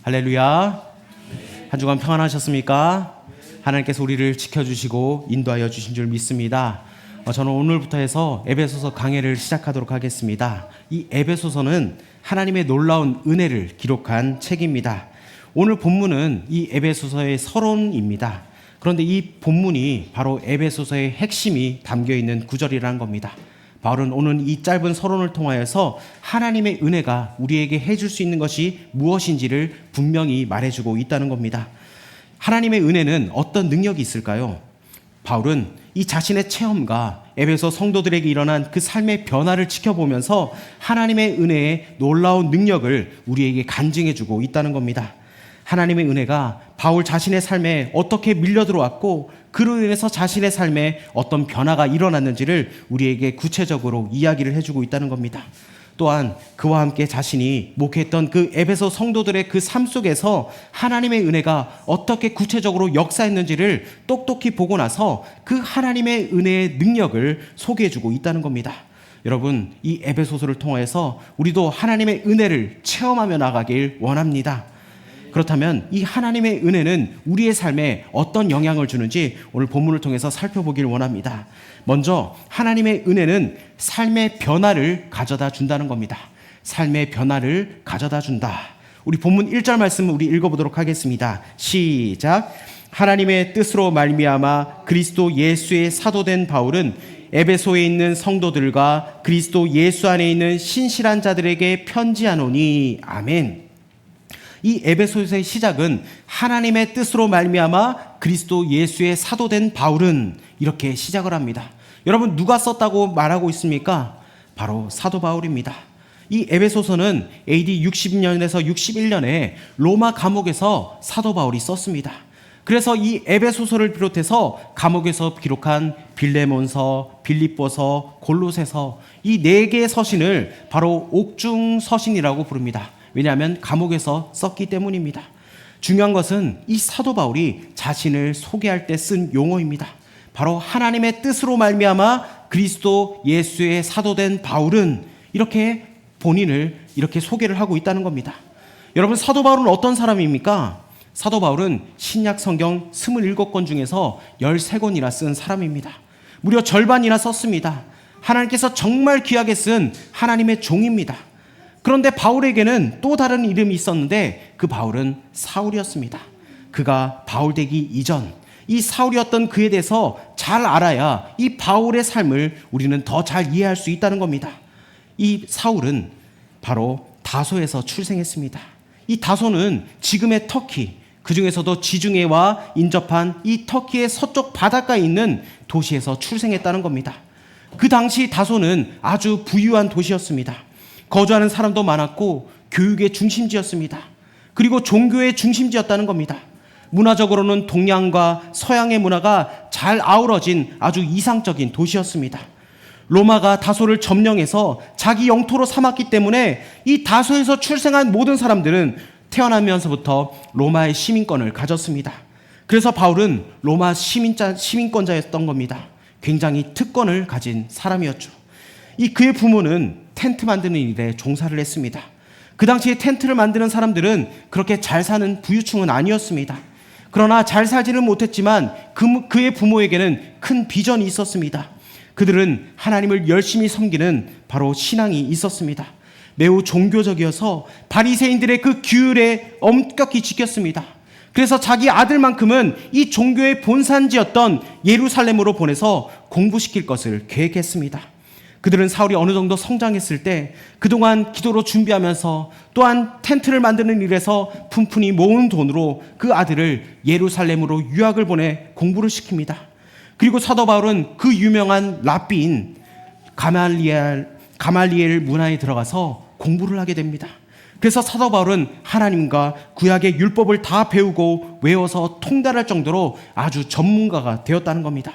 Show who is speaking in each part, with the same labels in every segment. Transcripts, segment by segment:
Speaker 1: 할렐루야. 한 주간 평안하셨습니까? 하나님께서 우리를 지켜주시고 인도하여 주신 줄 믿습니다. 저는 오늘부터 해서 에베소서 강해를 시작하도록 하겠습니다. 이 에베소서는 하나님의 놀라운 은혜를 기록한 책입니다. 오늘 본문은 이 에베소서의 서론입니다. 그런데 이 본문이 바로 에베소서의 핵심이 담겨있는 구절이라는 겁니다. 바울은 오늘 이 짧은 서론을 통하여서 하나님의 은혜가 우리에게 해줄 수 있는 것이 무엇인지를 분명히 말해주고 있다는 겁니다. 하나님의 은혜는 어떤 능력이 있을까요? 바울은 이 자신의 체험과 에베소 성도들에게 일어난 그 삶의 변화를 지켜보면서 하나님의 은혜의 놀라운 능력을 우리에게 간증해주고 있다는 겁니다. 하나님의 은혜가 바울 자신의 삶에 어떻게 밀려들어왔고 그로 인해서 자신의 삶에 어떤 변화가 일어났는지를 우리에게 구체적으로 이야기를 해주고 있다는 겁니다. 또한 그와 함께 자신이 목회했던 그 에베소 성도들의 그 삶 속에서 하나님의 은혜가 어떻게 구체적으로 역사했는지를 똑똑히 보고 나서 그 하나님의 은혜의 능력을 소개해주고 있다는 겁니다. 여러분, 이 에베소서를 통해서 우리도 하나님의 은혜를 체험하며 나가길 원합니다. 그렇다면 이 하나님의 은혜는 우리의 삶에 어떤 영향을 주는지 오늘 본문을 통해서 살펴보길 원합니다. 먼저 하나님의 은혜는 삶의 변화를 가져다 준다는 겁니다. 삶의 변화를 가져다 준다. 우리 본문 1절 말씀을 우리 읽어보도록 하겠습니다. 시작. 하나님의 뜻으로 말미암아 그리스도 예수의 사도된 바울은 에베소에 있는 성도들과 그리스도 예수 안에 있는 신실한 자들에게 편지하노니. 아멘. 이 에베소서의 시작은 하나님의 뜻으로 말미암아 그리스도 예수의 사도된 바울은 이렇게 시작을 합니다. 여러분, 누가 썼다고 말하고 있습니까? 바로 사도 바울입니다. 이 에베소서는 AD 60년에서 61년에 로마 감옥에서 사도 바울이 썼습니다. 그래서 이 에베소서를 비롯해서 감옥에서 기록한 빌레몬서, 빌립보서, 골로새서 이 4개의 서신을 바로 옥중서신이라고 부릅니다. 왜냐하면 감옥에서 썼기 때문입니다. 중요한 것은 이 사도 바울이 자신을 소개할 때 쓴 용어입니다. 바로 하나님의 뜻으로 말미암아 그리스도 예수의 사도된 바울은 이렇게 본인을 이렇게 소개를 하고 있다는 겁니다. 여러분, 사도 바울은 어떤 사람입니까? 사도 바울은 신약 성경 27권 중에서 13권이나 쓴 사람입니다. 무려 절반이나 썼습니다. 하나님께서 정말 귀하게 쓴 하나님의 종입니다. 그런데 바울에게는 또 다른 이름이 있었는데 그 바울은 사울이었습니다. 그가 바울 되기 이전 이 사울이었던 그에 대해서 잘 알아야 이 바울의 삶을 우리는 더 잘 이해할 수 있다는 겁니다. 이 사울은 바로 다소에서 출생했습니다. 이 다소는 지금의 터키, 그 중에서도 지중해와 인접한 이 터키의 서쪽 바닷가에 있는 도시에서 출생했다는 겁니다. 그 당시 다소는 아주 부유한 도시였습니다. 거주하는 사람도 많았고 교육의 중심지였습니다. 그리고 종교의 중심지였다는 겁니다. 문화적으로는 동양과 서양의 문화가 잘 아우러진 아주 이상적인 도시였습니다. 로마가 다소를 점령해서 자기 영토로 삼았기 때문에 이 다소에서 출생한 모든 사람들은 태어나면서부터 로마의 시민권을 가졌습니다. 그래서 바울은 로마 시민권자였던 겁니다. 굉장히 특권을 가진 사람이었죠. 이 그의 부모는 텐트 만드는 일에 종사를 했습니다. 그 당시에 텐트를 만드는 사람들은 그렇게 잘 사는 부유층은 아니었습니다. 그러나 잘 살지는 못했지만 그의 부모에게는 큰 비전이 있었습니다. 그들은 하나님을 열심히 섬기는 바로 신앙이 있었습니다. 매우 종교적이어서 바리새인들의 그 규율에 엄격히 지켰습니다. 그래서 자기 아들만큼은 이 종교의 본산지였던 예루살렘으로 보내서 공부시킬 것을 계획했습니다. 그들은 사울이 어느 정도 성장했을 때 그동안 기도로 준비하면서 또한 텐트를 만드는 일에서 푼푼히 모은 돈으로 그 아들을 예루살렘으로 유학을 보내 공부를 시킵니다. 그리고 사도 바울은 그 유명한 랍비인 가말리엘 문화에 들어가서 공부를 하게 됩니다. 그래서 사도 바울은 하나님과 구약의 율법을 다 배우고 외워서 통달할 정도로 아주 전문가가 되었다는 겁니다.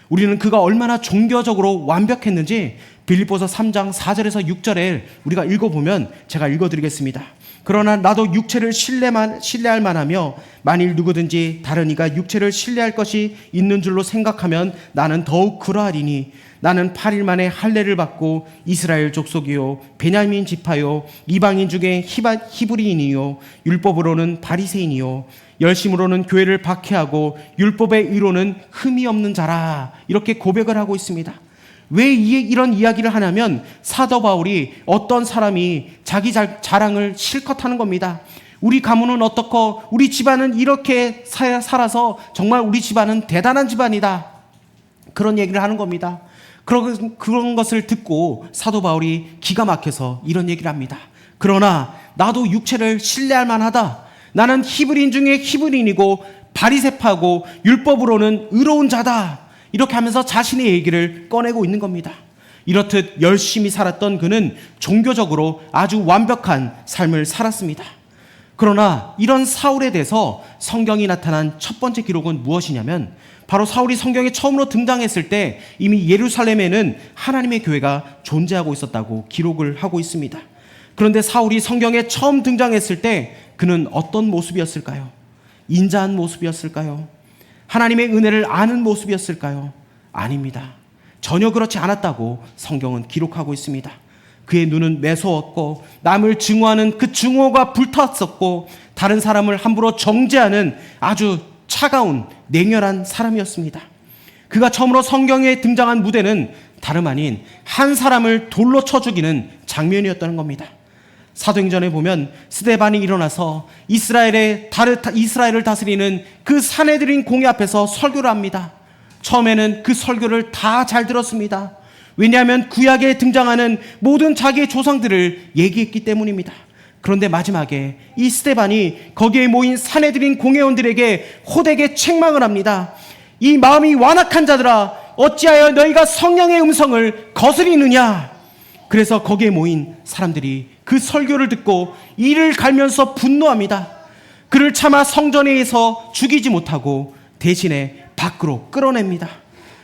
Speaker 1: 우리는 그가 얼마나 종교적으로 완벽했는지 빌립보서 3장 4절에서 6절에 우리가 읽어보면 제가 읽어드리겠습니다. 그러나 나도 육체를 신뢰할 만하며 만일 누구든지 다른 이가 육체를 신뢰할 것이 있는 줄로 생각하면 나는 더욱 그러하리니 나는 8일 만에 할례를 받고 이스라엘 족속이요 베냐민 지파요 이방인 중에 히브리인이요 율법으로는 바리새인이요 열심으로는 교회를 박해하고 율법의 의로는 흠이 없는 자라. 이렇게 고백을 하고 있습니다. 왜 이런 이야기를 하냐면 사도 바울이 어떤 사람이 자기 자랑을 실컷 하는 겁니다. 우리 가문은 어떻고 우리 집안은 이렇게 살아서 정말 우리 집안은 대단한 집안이다. 그런 얘기를 하는 겁니다. 그런 것을 듣고 사도 바울이 기가 막혀서 이런 얘기를 합니다. 그러나 나도 육체를 신뢰할 만하다. 나는 히브리인 중에 히브리인이고 바리새파고 율법으로는 의로운 자다. 이렇게 하면서 자신의 얘기를 꺼내고 있는 겁니다. 이렇듯 열심히 살았던 그는 종교적으로 아주 완벽한 삶을 살았습니다. 그러나 이런 사울에 대해서 성경이 나타난 첫 번째 기록은 무엇이냐면 바로 사울이 성경에 처음으로 등장했을 때 이미 예루살렘에는 하나님의 교회가 존재하고 있었다고 기록을 하고 있습니다. 그런데 사울이 성경에 처음 등장했을 때 그는 어떤 모습이었을까요? 인자한 모습이었을까요? 하나님의 은혜를 아는 모습이었을까요? 아닙니다. 전혀 그렇지 않았다고 성경은 기록하고 있습니다. 그의 눈은 매서웠고 남을 증오하는 그 증오가 불탔었고 다른 사람을 함부로 정죄하는 아주 차가운 냉혈한 사람이었습니다. 그가 처음으로 성경에 등장한 무대는 다름 아닌 한 사람을 돌로 쳐 죽이는 장면이었다는 겁니다. 사도행전에 보면 스데반이 일어나서 이스라엘을 다스리는 그 산헤드린 공회 앞에서 설교를 합니다. 처음에는 그 설교를 다 잘 들었습니다. 왜냐하면 구약에 등장하는 모든 자기의 조상들을 얘기했기 때문입니다. 그런데 마지막에 이 스데반이 거기에 모인 산헤드린 공회원들에게 호되게 책망을 합니다. 이 마음이 완악한 자들아, 어찌하여 너희가 성령의 음성을 거스리느냐. 그래서 거기에 모인 사람들이 그 설교를 듣고 이를 갈면서 분노합니다. 그를 차마 성전에서 죽이지 못하고 대신에 밖으로 끌어냅니다.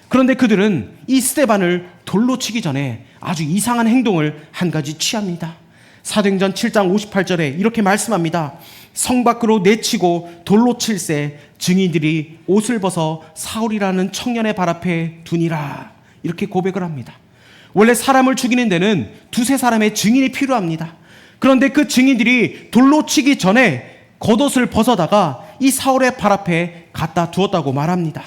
Speaker 1: 그런데 그들은 이 스데반을 돌로 치기 전에 아주 이상한 행동을 한 가지 취합니다. 사도행전 7장 58절에 이렇게 말씀합니다. 성 밖으로 내치고 돌로 칠새 증인들이 옷을 벗어 사울이라는 청년의 발 앞에 두니라. 이렇게 고백을 합니다. 원래 사람을 죽이는 데는 두세 사람의 증인이 필요합니다. 그런데 그 증인들이 돌로 치기 전에 겉옷을 벗어다가 이 사울의 발 앞에 갖다 두었다고 말합니다.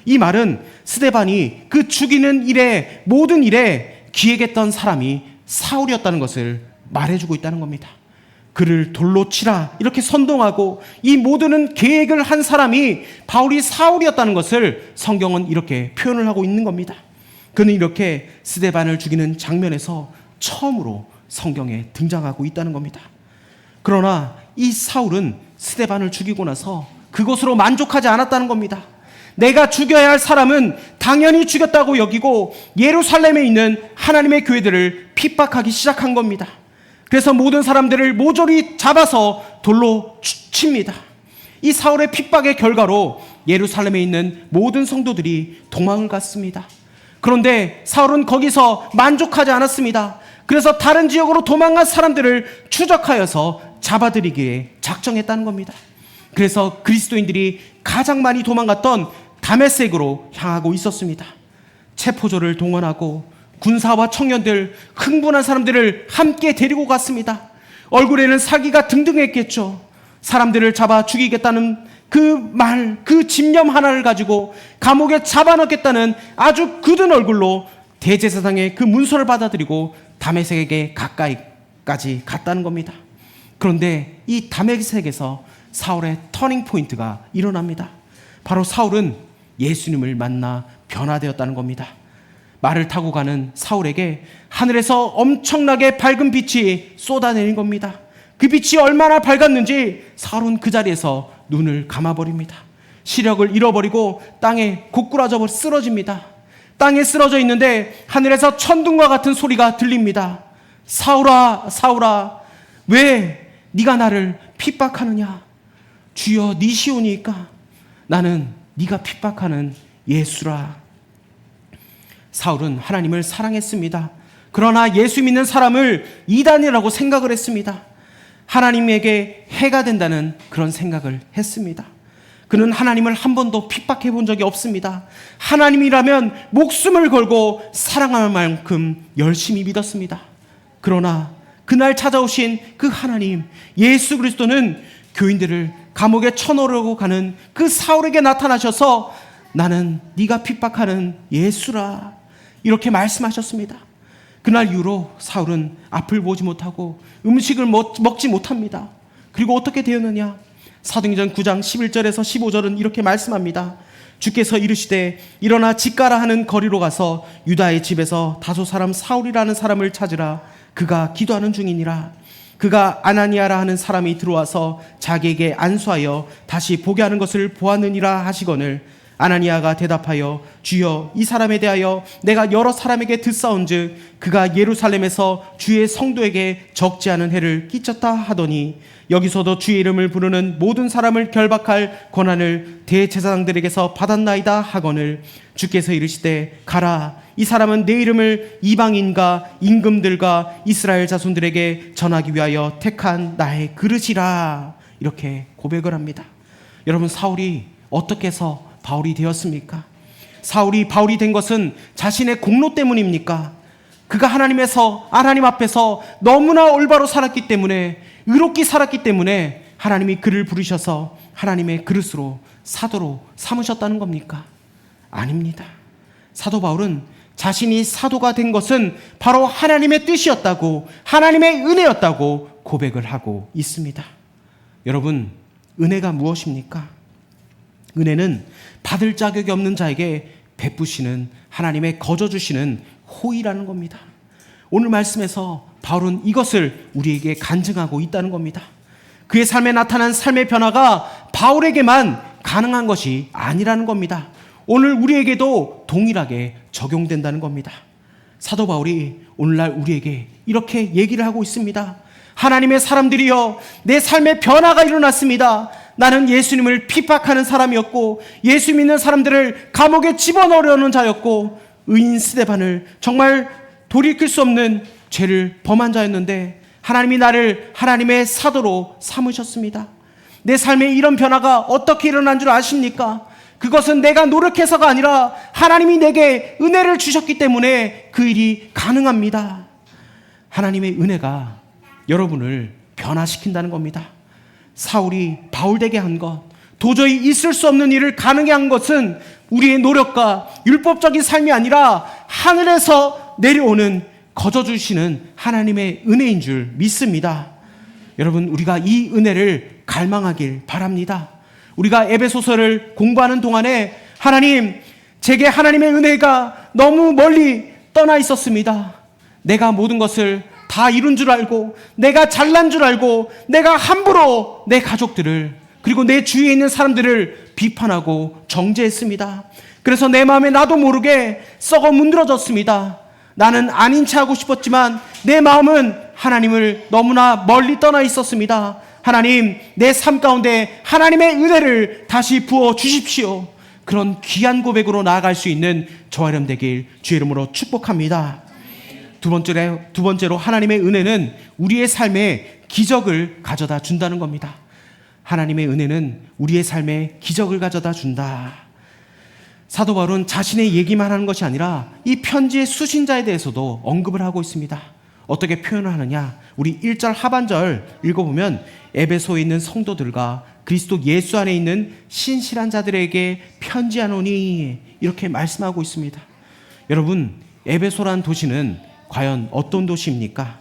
Speaker 1: 이 말은 스데반이 그 죽이는 일에 모든 일에 기획했던 사람이 사울이었다는 것을 말해주고 있다는 겁니다. 그를 돌로 치라 이렇게 선동하고 이 모든 계획을 한 사람이 바울이 사울이었다는 것을 성경은 이렇게 표현을 하고 있는 겁니다. 그는 이렇게 스데반을 죽이는 장면에서 처음으로 성경에 등장하고 있다는 겁니다. 그러나 이 사울은 스데반을 죽이고 나서 그것으로 만족하지 않았다는 겁니다. 내가 죽여야 할 사람은 당연히 죽였다고 여기고 예루살렘에 있는 하나님의 교회들을 핍박하기 시작한 겁니다. 그래서 모든 사람들을 모조리 잡아서 돌로 칩니다. 이 사울의 핍박의 결과로 예루살렘에 있는 모든 성도들이 도망을 갔습니다. 그런데 사울은 거기서 만족하지 않았습니다. 그래서 다른 지역으로 도망간 사람들을 추적하여서 잡아들이기에 작정했다는 겁니다. 그래서 그리스도인들이 가장 많이 도망갔던 다메섹으로 향하고 있었습니다. 체포조를 동원하고 군사와 청년들, 흥분한 사람들을 함께 데리고 갔습니다. 얼굴에는 사기가 등등했겠죠. 사람들을 잡아 죽이겠다는 그 집념 하나를 가지고 감옥에 잡아넣겠다는 아주 굳은 얼굴로 대제사장의 그 문서를 받아들이고 다메섹에게 가까이까지 갔다는 겁니다. 그런데 이 다메섹에서 사울의 터닝 포인트가 일어납니다. 바로 사울은 예수님을 만나 변화되었다는 겁니다. 말을 타고 가는 사울에게 하늘에서 엄청나게 밝은 빛이 쏟아내린 겁니다. 그 빛이 얼마나 밝았는지 사울은 그 자리에서 눈을 감아버립니다. 시력을 잃어버리고 땅에 고꾸라져 쓰러집니다. 땅에 쓰러져 있는데 하늘에서 천둥과 같은 소리가 들립니다. 사울아, 사울아, 왜 네가 나를 핍박하느냐? 주여, 니시오니까 나는 네가 핍박하는 예수라. 사울은 하나님을 사랑했습니다. 그러나 예수 믿는 사람을 이단이라고 생각을 했습니다. 하나님에게 해가 된다는 그런 생각을 했습니다. 그는 하나님을 한 번도 핍박해 본 적이 없습니다. 하나님이라면 목숨을 걸고 사랑할 만큼 열심히 믿었습니다. 그러나 그날 찾아오신 그 하나님 예수 그리스도는 교인들을 감옥에 쳐넣으려고 가는 그 사울에게 나타나셔서 나는 네가 핍박하는 예수라 이렇게 말씀하셨습니다. 그날 이후로 사울은 앞을 보지 못하고 음식을 먹지 못합니다. 그리고 어떻게 되었느냐? 사도행전 9장 11절에서 15절은 이렇게 말씀합니다. 주께서 이르시되 일어나 집가라 하는 거리로 가서 유다의 집에서 다소 사람 사울이라는 사람을 찾으라. 그가 기도하는 중이니라. 그가 아나니아라 하는 사람이 들어와서 자기에게 안수하여 다시 보게 하는 것을 보았느니라 하시거늘 아나니아가 대답하여 주여 이 사람에 대하여 내가 여러 사람에게 듣사온즉 그가 예루살렘에서 주의 성도에게 적지 않은 해를 끼쳤다 하더니 여기서도 주의 이름을 부르는 모든 사람을 결박할 권한을 대제사장들에게서 받았나이다 하거늘 주께서 이르시되 가라 이 사람은 내 이름을 이방인과 임금들과 이스라엘 자손들에게 전하기 위하여 택한 나의 그릇이라 이렇게 고백을 합니다. 여러분 사울이 어떻게 해서 바울이 되었습니까? 사울이 바울이 된 것은 자신의 공로 때문입니까? 그가 하나님 앞에서 너무나 올바로 살았기 때문에 의롭게 살았기 때문에 하나님이 그를 부르셔서 하나님의 그릇으로 사도로 삼으셨다는 겁니까? 아닙니다. 사도 바울은 자신이 사도가 된 것은 바로 하나님의 뜻이었다고 하나님의 은혜였다고 고백을 하고 있습니다. 여러분 은혜가 무엇입니까? 은혜는 받을 자격이 없는 자에게 베푸시는 하나님의 거저 주시는 호의라는 겁니다. 오늘 말씀에서 바울은 이것을 우리에게 간증하고 있다는 겁니다. 그의 삶에 나타난 삶의 변화가 바울에게만 가능한 것이 아니라는 겁니다. 오늘 우리에게도 동일하게 적용된다는 겁니다. 사도 바울이 오늘날 우리에게 이렇게 얘기를 하고 있습니다. 하나님의 사람들이여 내 삶의 변화가 일어났습니다. 나는 예수님을 핍박하는 사람이었고 예수 믿는 사람들을 감옥에 집어넣으려는 자였고 의인 스데반을 정말 돌이킬 수 없는 죄를 범한 자였는데 하나님이 나를 하나님의 사도로 삼으셨습니다. 내 삶에 이런 변화가 어떻게 일어난 줄 아십니까? 그것은 내가 노력해서가 아니라 하나님이 내게 은혜를 주셨기 때문에 그 일이 가능합니다. 하나님의 은혜가 여러분을 변화시킨다는 겁니다. 사울이 바울 되게 한 것, 도저히 있을 수 없는 일을 가능하게 한 것은 우리의 노력과 율법적인 삶이 아니라 하늘에서 내려오는 거저 주시는 하나님의 은혜인 줄 믿습니다. 여러분 우리가 이 은혜를 갈망하길 바랍니다. 우리가 에베소서를 공부하는 동안에 하나님 제게 하나님의 은혜가 너무 멀리 떠나 있었습니다. 내가 모든 것을 다 이룬 줄 알고 내가 잘난 줄 알고 내가 함부로 내 가족들을 그리고 내 주위에 있는 사람들을 비판하고 정죄했습니다. 그래서 내 마음에 나도 모르게 썩어 문드러졌습니다. 나는 아닌 체 하고 싶었지만 내 마음은 하나님을 너무나 멀리 떠나 있었습니다. 하나님 내 삶 가운데 하나님의 은혜를 다시 부어 주십시오. 그런 귀한 고백으로 나아갈 수 있는 저와 여러분 되길 주의 이름으로 축복합니다. 두 번째로 하나님의 은혜는 우리의 삶에 기적을 가져다 준다는 겁니다. 하나님의 은혜는 우리의 삶에 기적을 가져다 준다. 사도 바울은 자신의 얘기만 하는 것이 아니라 이 편지의 수신자에 대해서도 언급을 하고 있습니다. 어떻게 표현을 하느냐? 우리 1절 하반절 읽어보면 에베소에 있는 성도들과 그리스도 예수 안에 있는 신실한 자들에게 편지하노니 이렇게 말씀하고 있습니다. 여러분 에베소라는 도시는 과연 어떤 도시입니까?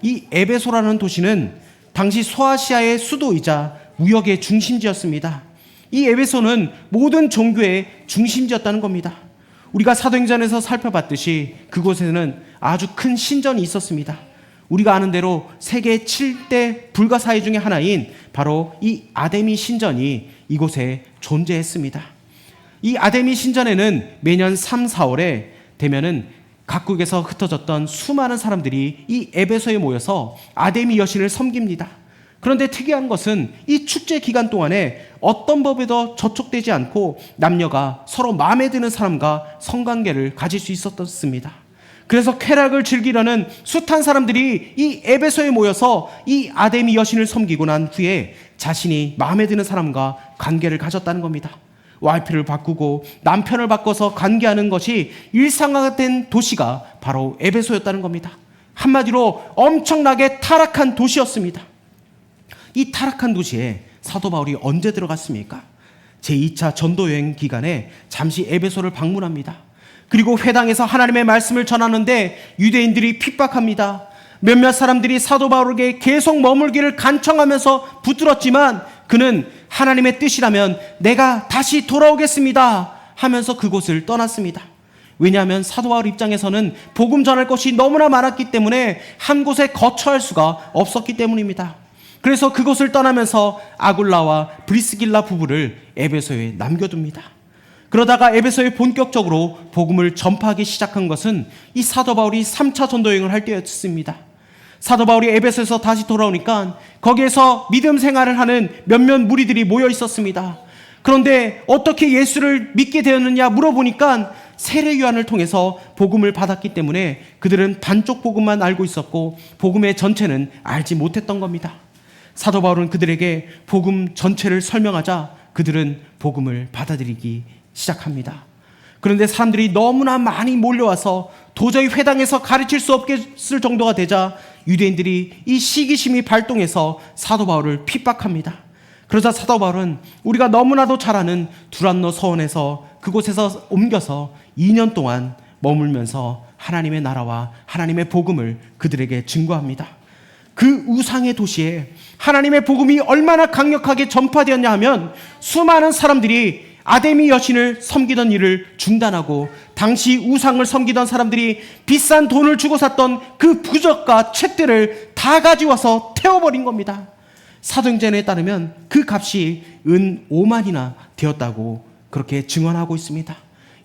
Speaker 1: 이 에베소라는 도시는 당시 소아시아의 수도이자 무역의 중심지였습니다. 이 에베소는 모든 종교의 중심지였다는 겁니다. 우리가 사도행전에서 살펴봤듯이 그곳에는 아주 큰 신전이 있었습니다. 우리가 아는 대로 세계 7대 불가사의 중에 하나인 바로 이 아데미 신전이 이곳에 존재했습니다. 이 아데미 신전에는 매년 3, 4월에 되면은 각국에서 흩어졌던 수많은 사람들이 이 에베소에 모여서 아데미 여신을 섬깁니다. 그런데 특이한 것은 이 축제 기간 동안에 어떤 법에도 저촉되지 않고 남녀가 서로 마음에 드는 사람과 성관계를 가질 수 있었습니다. 그래서 쾌락을 즐기려는 숱한 사람들이 이 에베소에 모여서 이 아데미 여신을 섬기고 난 후에 자신이 마음에 드는 사람과 관계를 가졌다는 겁니다. 와이프를 바꾸고 남편을 바꿔서 관계하는 것이 일상화된 도시가 바로 에베소였다는 겁니다. 한마디로 엄청나게 타락한 도시였습니다. 이 타락한 도시에 사도 바울이 언제 들어갔습니까? 제2차 전도여행 기간에 잠시 에베소를 방문합니다. 그리고 회당에서 하나님의 말씀을 전하는데 유대인들이 핍박합니다. 몇몇 사람들이 사도 바울에게 계속 머물기를 간청하면서 붙들었지만 그는 하나님의 뜻이라면 내가 다시 돌아오겠습니다 하면서 그곳을 떠났습니다. 왜냐하면 사도 바울 입장에서는 복음 전할 것이 너무나 많았기 때문에 한 곳에 거처할 수가 없었기 때문입니다. 그래서 그곳을 떠나면서 아굴라와 브리스길라 부부를 에베소에 남겨둡니다. 그러다가 에베소에 본격적으로 복음을 전파하기 시작한 것은 이 사도 바울이 3차 전도여행을 할 때였습니다. 사도 바울이 에베소에서 다시 돌아오니까 거기에서 믿음 생활을 하는 몇몇 무리들이 모여 있었습니다. 그런데 어떻게 예수를 믿게 되었느냐 물어보니까 세례 요한을 통해서 복음을 받았기 때문에 그들은 반쪽 복음만 알고 있었고 복음의 전체는 알지 못했던 겁니다. 사도 바울은 그들에게 복음 전체를 설명하자 그들은 복음을 받아들이기 시작합니다. 그런데 사람들이 너무나 많이 몰려와서 도저히 회당에서 가르칠 수 없겠을 정도가 되자 유대인들이 이 시기심이 발동해서 사도 바울을 핍박합니다. 그러자 사도 바울은 우리가 너무나도 잘 아는 두란노 서원에서 그곳에서 옮겨서 2년 동안 머물면서 하나님의 나라와 하나님의 복음을 그들에게 증거합니다. 그 우상의 도시에 하나님의 복음이 얼마나 강력하게 전파되었냐 하면 수많은 사람들이 아데미 여신을 섬기던 일을 중단하고 당시 우상을 섬기던 사람들이 비싼 돈을 주고 샀던 그 부적과 책들을 다 가져와서 태워버린 겁니다. 사도행전에 따르면 그 값이 은 5만이나 되었다고 그렇게 증언하고 있습니다.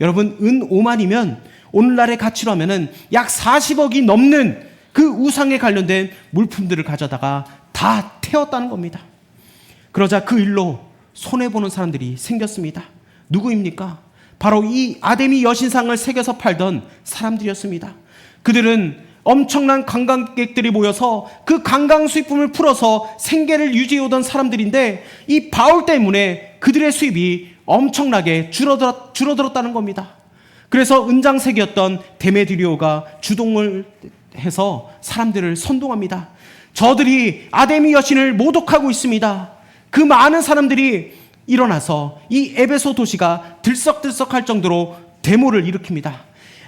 Speaker 1: 여러분, 은 5만이면 오늘날의 가치로 하면은 약 40억이 넘는 그 우상에 관련된 물품들을 가져다가 다 태웠다는 겁니다. 그러자 그 일로 손해보는 사람들이 생겼습니다. 누구입니까? 바로 이 아데미 여신상을 새겨서 팔던 사람들이었습니다. 그들은 엄청난 관광객들이 모여서 그 관광 수입품을 풀어서 생계를 유지해오던 사람들인데 이 바울 때문에 그들의 수입이 엄청나게 줄어들었다는 겁니다. 그래서 은장색이었던 데메드리오가 주동을 해서 사람들을 선동합니다. 저들이 아데미 여신을 모독하고 있습니다. 그 많은 사람들이 일어나서 이 에베소 도시가 들썩들썩할 정도로 데모를 일으킵니다.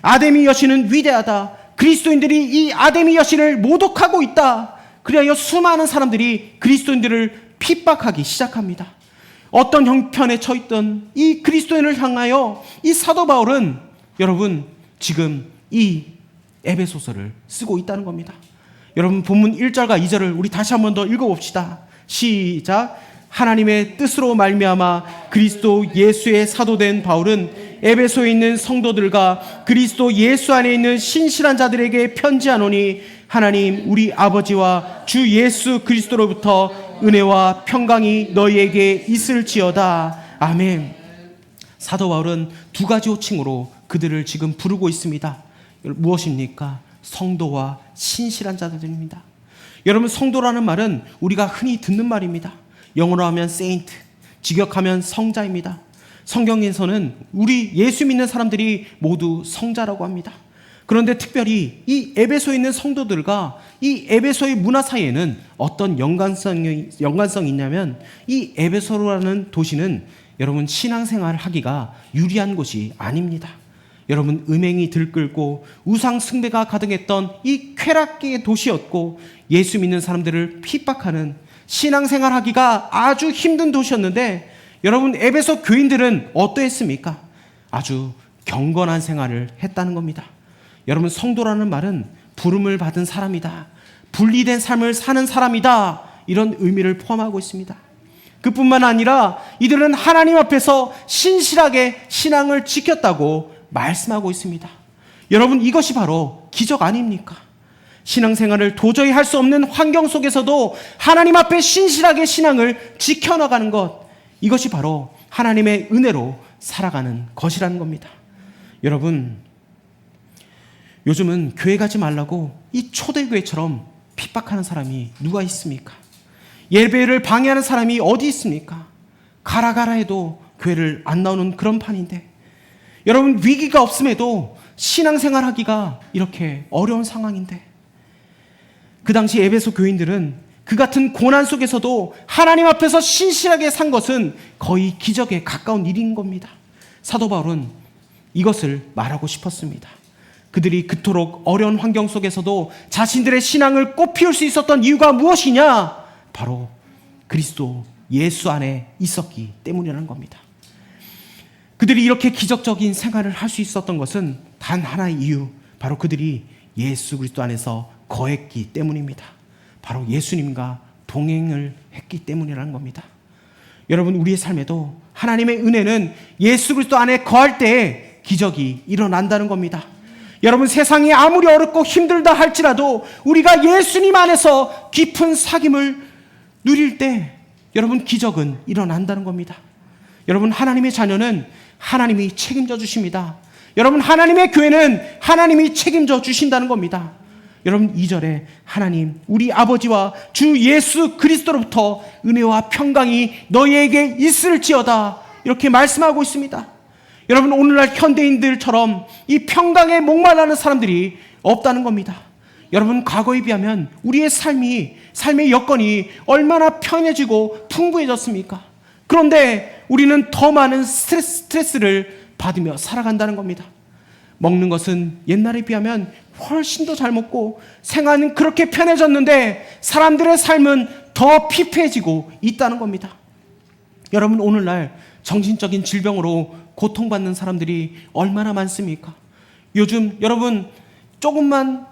Speaker 1: 아데미 여신은 위대하다. 그리스도인들이 이 아데미 여신을 모독하고 있다. 그리하여 수많은 사람들이 그리스도인들을 핍박하기 시작합니다. 어떤 형편에 처했던 이 그리스도인을 향하여 이 사도 바울은 여러분 지금 이 에베소서를 쓰고 있다는 겁니다. 여러분 본문 1절과 2절을 우리 다시 한 번 더 읽어봅시다. 시작. 하나님의 뜻으로 말미암아 그리스도 예수의 사도된 바울은 에베소에 있는 성도들과 그리스도 예수 안에 있는 신실한 자들에게 편지하노니 하나님 우리 아버지와 주 예수 그리스도로부터 은혜와 평강이 너희에게 있을지어다. 아멘. 사도 바울은 두 가지 호칭으로 그들을 지금 부르고 있습니다. 무엇입니까? 성도와 신실한 자들입니다. 여러분, 성도라는 말은 우리가 흔히 듣는 말입니다. 영어로 하면 saint, 직역하면 성자입니다. 성경에서는 우리 예수 믿는 사람들이 모두 성자라고 합니다. 그런데 특별히 이 에베소에 있는 성도들과 이 에베소의 문화 사이에는 어떤 연관성이 있냐면 이 에베소라는 도시는 여러분 신앙생활을 하기가 유리한 곳이 아닙니다. 여러분, 음행이 들끓고 우상 숭배가 가득했던 이 쾌락계의 도시였고 예수 믿는 사람들을 핍박하는 신앙생활 하기가 아주 힘든 도시였는데 여러분, 에베소 교인들은 어떠했습니까? 아주 경건한 생활을 했다는 겁니다. 여러분, 성도라는 말은 부름을 받은 사람이다, 분리된 삶을 사는 사람이다, 이런 의미를 포함하고 있습니다. 그뿐만 아니라 이들은 하나님 앞에서 신실하게 신앙을 지켰다고 말씀하고 있습니다. 여러분, 이것이 바로 기적 아닙니까? 신앙생활을 도저히 할 수 없는 환경 속에서도 하나님 앞에 신실하게 신앙을 지켜나가는 것, 이것이 바로 하나님의 은혜로 살아가는 것이라는 겁니다. 여러분, 요즘은 교회 가지 말라고 이 초대교회처럼 핍박하는 사람이 누가 있습니까? 예배를 방해하는 사람이 어디 있습니까? 가라 해도 교회를 안 나오는 그런 판인데, 여러분, 위기가 없음에도 신앙생활하기가 이렇게 어려운 상황인데, 그 당시 에베소 교인들은 그 같은 고난 속에서도 하나님 앞에서 신실하게 산 것은 거의 기적에 가까운 일인 겁니다. 사도 바울은 이것을 말하고 싶었습니다. 그들이 그토록 어려운 환경 속에서도 자신들의 신앙을 꽃피울 수 있었던 이유가 무엇이냐? 바로 그리스도 예수 안에 있었기 때문이라는 겁니다. 그들이 이렇게 기적적인 생활을 할 수 있었던 것은 단 하나의 이유, 바로 그들이 예수 그리스도 안에서 거했기 때문입니다. 바로 예수님과 동행을 했기 때문이라는 겁니다. 여러분, 우리의 삶에도 하나님의 은혜는 예수 그리스도 안에 거할 때에 기적이 일어난다는 겁니다. 여러분, 세상이 아무리 어렵고 힘들다 할지라도 우리가 예수님 안에서 깊은 사귐을 누릴 때 여러분, 기적은 일어난다는 겁니다. 여러분, 하나님의 자녀는 하나님이 책임져 주십니다. 여러분, 하나님의 교회는 하나님이 책임져 주신다는 겁니다. 여러분, 2절에 하나님 우리 아버지와 주 예수 그리스도로부터 은혜와 평강이 너희에게 있을지어다, 이렇게 말씀하고 있습니다. 여러분, 오늘날 현대인들처럼 이 평강에 목말라는 사람들이 없다는 겁니다. 여러분, 과거에 비하면 우리의 삶의 여건이 얼마나 편해지고 풍부해졌습니까? 그런데 우리는 더 많은 스트레스를 받으며 살아간다는 겁니다. 먹는 것은 옛날에 비하면 훨씬 더 잘 먹고 생활은 그렇게 편해졌는데 사람들의 삶은 더 피폐해지고 있다는 겁니다. 여러분, 오늘날 정신적인 질병으로 고통받는 사람들이 얼마나 많습니까? 요즘 여러분 조금만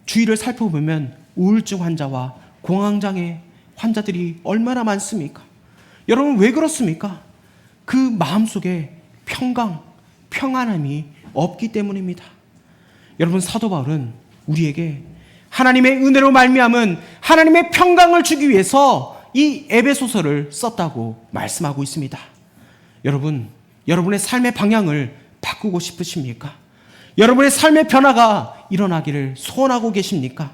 Speaker 1: 주위를 살펴보면 우울증 환자와 공황장애 환자들이 얼마나 많습니까? 여러분, 왜 그렇습니까? 그 마음속에 평안함이 없기 때문입니다. 여러분, 사도 바울은 우리에게 하나님의 은혜로 말미암은 하나님의 평강을 주기 위해서 이 에베소서를 썼다고 말씀하고 있습니다. 여러분, 여러분의 삶의 방향을 바꾸고 싶으십니까? 여러분의 삶의 변화가 일어나기를 소원하고 계십니까?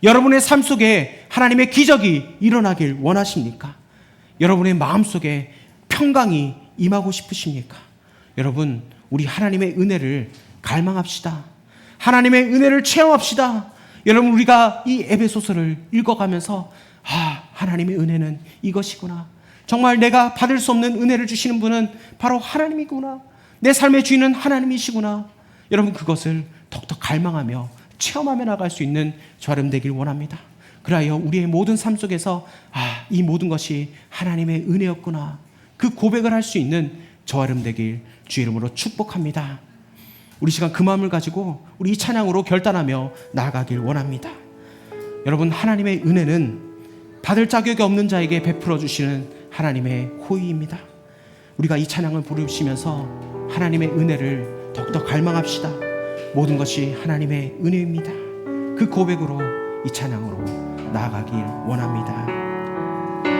Speaker 1: 여러분의 삶 속에 하나님의 기적이 일어나길 원하십니까? 여러분의 마음속에 평강이 임하고 싶으십니까? 여러분, 우리 하나님의 은혜를 갈망합시다. 하나님의 은혜를 체험합시다. 여러분, 우리가 이 에베소서를 읽어가면서 하나님의 은혜는 이것이구나. 정말 내가 받을 수 없는 은혜를 주시는 분은 바로 하나님이구나. 내 삶의 주인은 하나님이시구나. 여러분, 그것을 더욱더 갈망하며 체험하며 나갈 수 있는 저 여러분 되길 원합니다. 그리하여 우리의 모든 삶 속에서 이 모든 것이 하나님의 은혜였구나, 그 고백을 할 수 있는 저 여러분 되길 주의 이름으로 축복합니다. 우리 시간 그 마음을 가지고 우리 이 찬양으로 결단하며 나아가길 원합니다. 여러분, 하나님의 은혜는 받을 자격이 없는 자에게 베풀어 주시는 하나님의 호의입니다. 우리가 이 찬양을 부르시면서 하나님의 은혜를 더욱더 갈망합시다. 모든 것이 하나님의 은혜입니다. 그 고백으로 이 찬양으로 나아가길 원합니다.